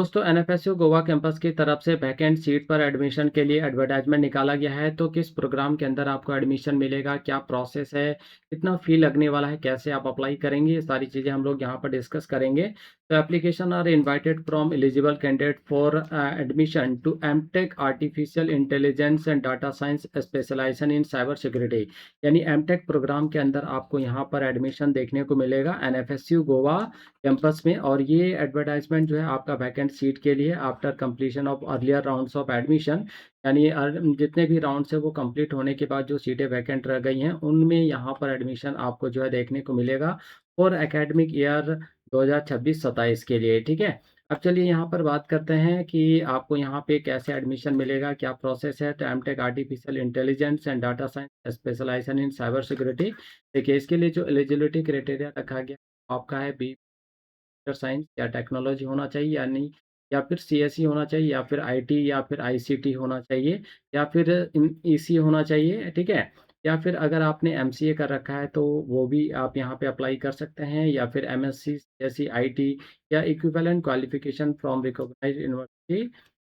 दोस्तों NFSU Goa campus की तरफ से वैकेंट सीट पर एडमिशन के लिए एडवर्टाइजमेंट निकाला गया है। तो किस प्रोग्राम के अंदर आपको एडमिशन मिलेगा, क्या प्रोसेस है, कितना फ़ी लगने वाला है, कैसे आप अप्लाई करेंगे, ये सारी चीज़ें हम लोग यहाँ पर डिस्कस करेंगे। तो application are invited from eligible candidate for admission to MTech artificial intelligence and data science specialisation in cyber security. यानी एमटेक प्रोग्राम के अंदर आपको यहाँ पर एडमिशन देखने को मिलेगा एनएफएसयू गोवा कैंपस में। और ये एडवर्टाइजमेंट जो है आपका वैकेंट सीट के लिए after completion of earlier rounds of admission, यानी जितने भी राउंड्स है वो कंप्लीट होने के बाद जो सीटें वैकेंट रह गई हैं उनमें यहाँ पर एडमिशन आपको जो है देखने को मिलेगा फॉर एकेडमिक ईयर 2026-27 के लिए। ठीक है, अब चलिए यहाँ पर बात करते हैं कि आपको यहाँ पे कैसे एडमिशन मिलेगा, क्या प्रोसेस है। तो MTech artificial intelligence and data science specialisation in cyber security. देखिए, इसके लिए जो एलिजिबिलिटी क्राइटेरिया रखा गया आपका है बी कंप्यूटर साइंस या टेक्नोलॉजी होना चाहिए, यानी या फिर सीएसई होना चाहिए, या फिर आईटी, या फिर आईसीटी होना चाहिए, या फिर ईसी होना चाहिए। ठीक है, या फिर अगर आपने एमसीए कर रखा है तो वो भी आप यहाँ पे अप्लाई कर सकते हैं, या फिर एमएससी, सीएसई, आईटी या equivalent qualification from recognised university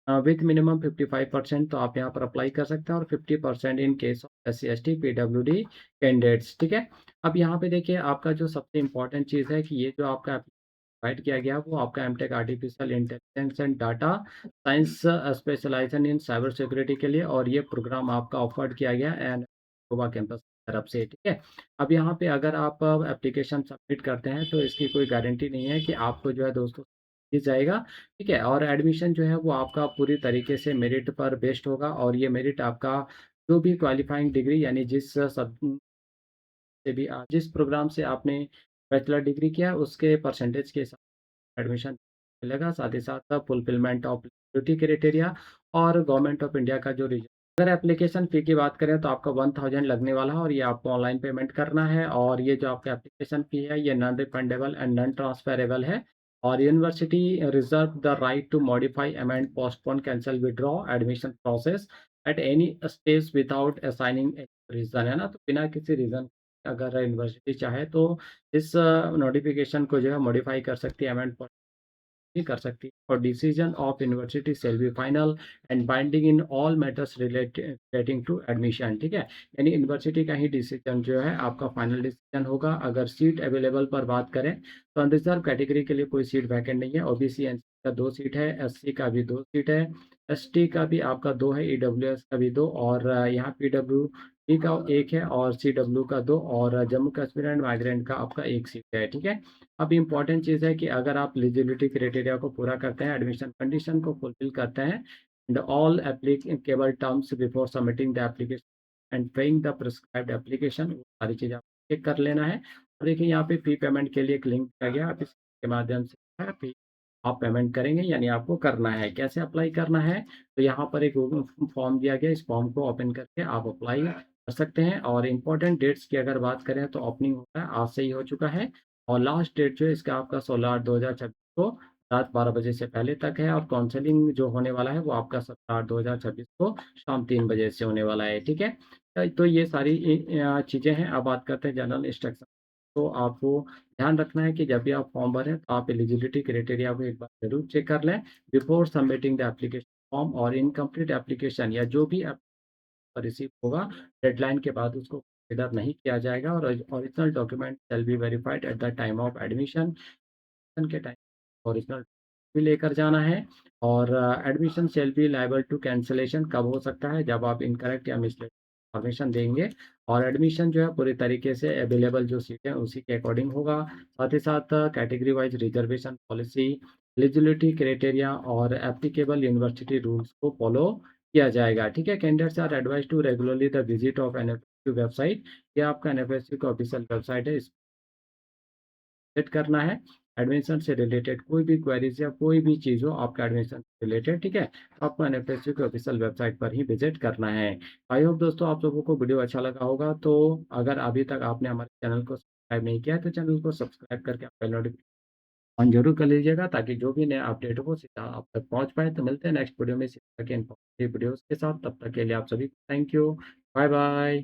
with minimum 55% तो आप यहाँ पर अप्लाई कर सकते हैं, और 50% in case of S C S T पीडब्ल्यूडी कैंडिडेट्स। ठीक है, अब यहाँ पे देखिए आपका जो सबसे इम्पोर्टेंट चीज़ है कि ये जो आपका प्रोवाइड किया गया वो आपका MTech artificial intelligence and data science specialisation in cyber security के लिए, और ये प्रोग्राम आपका ऑफर्ड किया गया एंड गोवा कैंपस की तरफ से। ठीक है, अब यहाँ पे अगर आप एप्लीकेशन सबमिट करते हैं तो इसकी कोई गारंटी नहीं है कि आपको जो है दोस्तों मिल जाएगा। ठीक है, और एडमिशन जो है वो आपका पूरी तरीके से मेरिट पर बेस्ड होगा, और ये मेरिट आपका जो भी क्वालिफाइंग डिग्री, यानी जिस प्रोग्राम से आपने बैचलर डिग्री किया है उसके परसेंटेज के साथ एडमिशन मिलेगा। साथ ही साथ फुलफिलमेंट ऑफ एलिजिबिलिटी क्राइटेरिया और गवर्नमेंट ऑफ इंडिया का जो रिजल्ट। अगर एप्लीकेशन फ़ी की बात करें तो आपका 1000 लगने वाला है, और ये आपको ऑनलाइन पेमेंट करना है। और ये जो आपका एप्लीकेशन फ़ी है ये non refundable and non transferable है, और university reserve the right to modify, amend, postpone, cancel, withdraw admission process at any stage without assigning reason, है ना। तो बिना किसी रीज़न अगर यूनिवर्सिटी चाहे तो इस नोटिफिकेशन को जो है मॉडिफाई कर सकती है, अमेंड भी कर सकती है, और decision of university shall be final and binding in all matters relating to admission. ठीक है, यानी यूनिवर्सिटी का ही डिसीजन जो है आपका फाइनल डिसीजन होगा। अगर सीट अवेलेबल पर बात करें तो अनरिजर्व कैटेगरी के लिए कोई सीट वैकेंट नहीं है। ओबीसी एनसी का 2 सीट है, एससी का भी 2 सीट है, एसटी का भी आपका 2 है, ईडब्ल्यूएस का भी 2, और यहाँ पीडब्ल्यू डी का 1 है, और सीडब्ल्यू का 2, और जम्मू कश्मीर एंड माइग्रेंट का आपका 1 सीट है। ठीक है, अब इम्पॉर्टेंट चीज़ है कि अगर आप एलिजिबिलिटी क्राइटेरिया को पूरा करते हैं, एडमिशन कंडीशन को फुलफिल करते हैं and all applicable terms before submitting the application and paying the prescribed application, वो सारी चीज़ें आपको चेक कर लेना है। और देखिए यहाँ पे फी पेमेंट के लिए एक लिंक दिया गया, आप इसके माध्यम से फी आप पेमेंट करेंगे, यानी आपको करना है। कैसे अप्लाई करना है, तो यहाँ पर एक गूगल फॉर्म दिया गया, इस फॉर्म को ओपन करके आप अप्लाई कर सकते हैं। और इम्पोर्टेंट डेट्स की अगर बात करें तो ओपनिंग होता है आज से ही हो चुका है, और लास्ट डेट जो है इसका आपका 16/8/2026 को रात 12 बजे से पहले तक है, और काउंसलिंग जो होने वाला है वो आपका 17/8/2026 को शाम 3 बजे से होने वाला है। ठीक है, तो ये सारी चीज़ें हैं। अब बात करते हैं जनरल इंस्ट्रक्शन। तो आपको ध्यान रखना है कि जब भी आप फॉर्म भरें तो आप एलिजिबिलिटी क्राइटेरिया को एक बार जरूर चेक कर लें before submitting the application form, और इनकम्प्लीट एप्लीकेशन या जो भी रिसीव होगा डेडलाइन के बाद उसको कंसिडर नहीं किया जाएगा, और original document shall be verified at the time of admission के टाइम ओरिजिनल भी लेकर जाना है। और admission shall be liable to cancellation कब हो सकता है, जब आप इनकरेक्ट या मिसलीडिंग इन्फॉर्मेशन देंगे। और एडमिशन जो है पूरी तरीके से अवेलेबल जो सीटें उसी के अकॉर्डिंग होगा। साथ ही साथ category wise reservation policy, eligibility criteria और एप्लीकेबल यूनिवर्सिटी रूल्स को फॉलो किया जाएगा। ठीक है, candidates are advised to regularly the visit of NFSU website. ये आपका एनएफएसयू का ऑफिशियल वेबसाइट है, विजिट करना है। एडमिशन से रिलेटेड कोई भी क्वेरीज या कोई भी चीज़ हो आपका एडमिशन से रिलेटेड, ठीक है, तो आपको एनएफएसयू के ऑफिशियल वेबसाइट पर ही विजिट करना है। आई होप दोस्तों आप लोगों को वीडियो अच्छा लगा होगा। तो अगर अभी तक आपने हमारे चैनल को सब्सक्राइब नहीं किया है तो चैनल को सब्सक्राइब करके बेल नोटिफिकेशन ऑन जरूर कर लीजिएगा, ताकि जो भी नया अपडेट हो सीधा आप तक पहुंच पाए। तो मिलते हैं नेक्स्ट वीडियो में इसी तरह के इन्फॉर्मेटिव वीडियोस के साथ, तब तक के लिए आप सभी थैंक यू, बाय बाय।